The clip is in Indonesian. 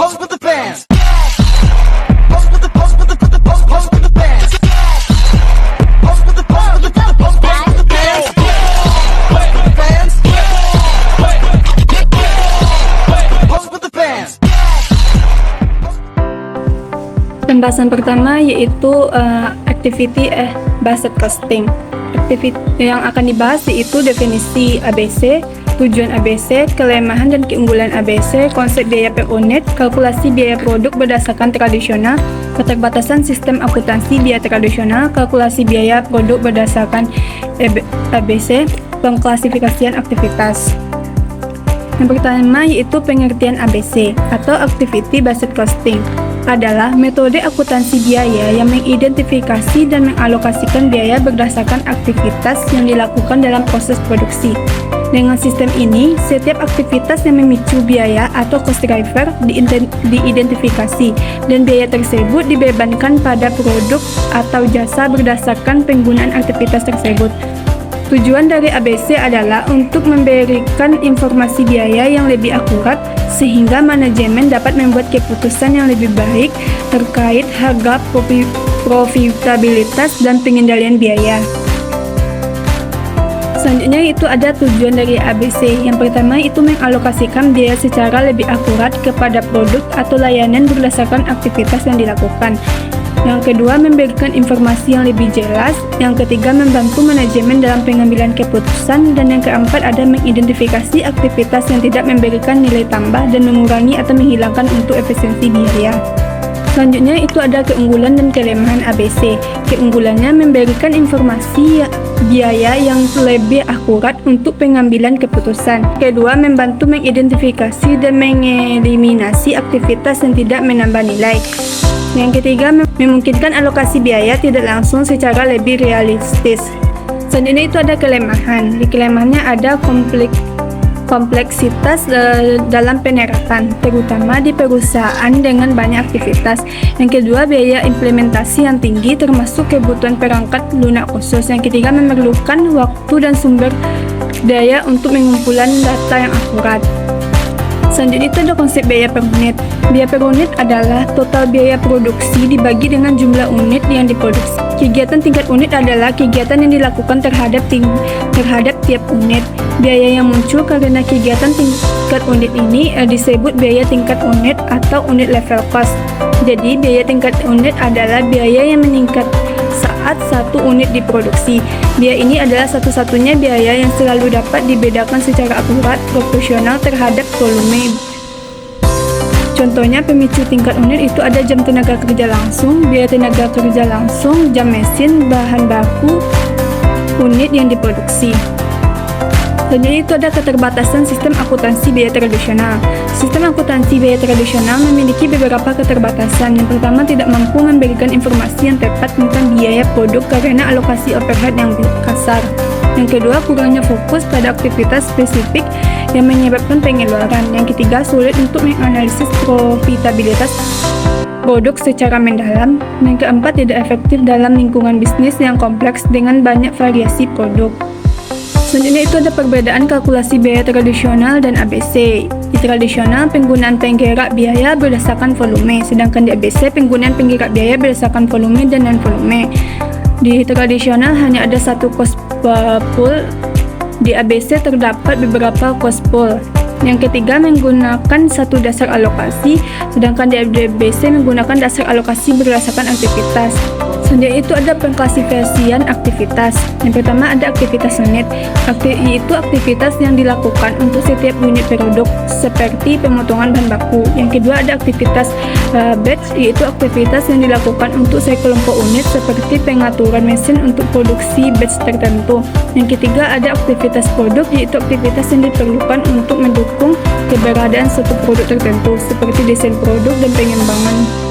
Pose with the bands. Pose with the pose with the pose with the bands. Pose with the pose with the pose with the bands. Pose with the bands. Pose with the bands. Pembahasan pertama yaitu activity based costing. Aktiviti yang akan dibahas yaitu definisi ABC, tujuan ABC, kelemahan dan keunggulan ABC, konsep biaya per unit, kalkulasi biaya produk berdasarkan tradisional, keterbatasan sistem akuntansi biaya tradisional, kalkulasi biaya produk berdasarkan ABC, pengklasifikasian aktivitas. Yang pertama yaitu pengertian ABC atau activity based costing adalah metode akuntansi biaya yang mengidentifikasi dan mengalokasikan biaya berdasarkan aktivitas yang dilakukan dalam proses produksi. Dengan sistem ini, setiap aktivitas yang memicu biaya atau cost driver diidentifikasi dan biaya tersebut dibebankan pada produk atau jasa berdasarkan penggunaan aktivitas tersebut. Tujuan dari ABC adalah untuk memberikan informasi biaya yang lebih akurat sehingga manajemen dapat membuat keputusan yang lebih baik terkait harga, profitabilitas, dan pengendalian biaya. Selanjutnya itu ada tujuan dari ABC. Yang pertama itu mengalokasikan biaya secara lebih akurat kepada produk atau layanan berdasarkan aktivitas yang dilakukan. Yang kedua, memberikan informasi yang lebih jelas. Yang ketiga, membantu manajemen dalam pengambilan keputusan. Dan yang keempat, ada mengidentifikasi aktivitas yang tidak memberikan nilai tambah dan mengurangi atau menghilangkan untuk efisiensi biaya. Selanjutnya itu ada keunggulan dan kelemahan ABC. Keunggulannya memberikan informasi biaya yang lebih akurat untuk pengambilan keputusan. Kedua, membantu mengidentifikasi dan mengeliminasi aktivitas yang tidak menambah nilai. Yang ketiga, memungkinkan alokasi biaya tidak langsung secara lebih realistis. Selanjutnya itu ada kelemahan. Di kelemahannya ada kompleksitas dalam penerapan, terutama di perusahaan dengan banyak aktivitas. Yang kedua, biaya implementasi yang tinggi termasuk kebutuhan perangkat lunak khusus. Yang ketiga, memerlukan waktu dan sumber daya untuk mengumpulkan data yang akurat. Selanjutnya itu ada konsep biaya per unit. Biaya per unit adalah total biaya produksi dibagi dengan jumlah unit yang diproduksi. Kegiatan tingkat unit adalah kegiatan yang dilakukan terhadap tiap unit. Biaya yang muncul karena kegiatan tingkat unit ini disebut biaya tingkat unit atau unit level cost. Jadi biaya tingkat unit adalah biaya yang meningkat saat satu unit diproduksi. Biaya ini adalah satu-satunya biaya yang selalu dapat dibedakan secara akurat proporsional terhadap volume. Contohnya pemicu tingkat unit itu ada jam tenaga kerja langsung, biaya tenaga kerja langsung, jam mesin, bahan baku, unit yang diproduksi. Selanjutnya itu ada keterbatasan sistem akuntansi biaya tradisional. Sistem akuntansi biaya tradisional memiliki beberapa keterbatasan. Yang pertama, tidak mampu memberikan informasi yang tepat tentang biaya produk karena alokasi overhead yang kasar. Yang kedua, kurangnya fokus pada aktivitas spesifik yang menyebabkan pengeluaran. Yang ketiga, sulit untuk menganalisis profitabilitas produk secara mendalam. Yang keempat, tidak efektif dalam lingkungan bisnis yang kompleks dengan banyak variasi produk. Selanjutnya itu ada perbedaan kalkulasi biaya tradisional dan ABC. Di tradisional, penggunaan penggerak biaya berdasarkan volume, sedangkan di ABC, penggunaan penggerak biaya berdasarkan volume dan non-volume. Di tradisional hanya ada satu cost pool, di ABC terdapat beberapa cost pool. Yang ketiga, menggunakan satu dasar alokasi, sedangkan di ABC menggunakan dasar alokasi berdasarkan aktivitas. Selanjutnya itu ada pengklasifikasian aktivitas. Yang pertama ada aktivitas unit, yaitu aktivitas yang dilakukan untuk setiap unit produk seperti pemotongan bahan baku. Yang kedua ada aktivitas batch, yaitu aktivitas yang dilakukan untuk sekelompok unit seperti pengaturan mesin untuk produksi batch tertentu. Yang ketiga ada aktivitas produk, yaitu aktivitas yang diperlukan untuk mendukung keberadaan suatu produk tertentu seperti desain produk dan pengembangan.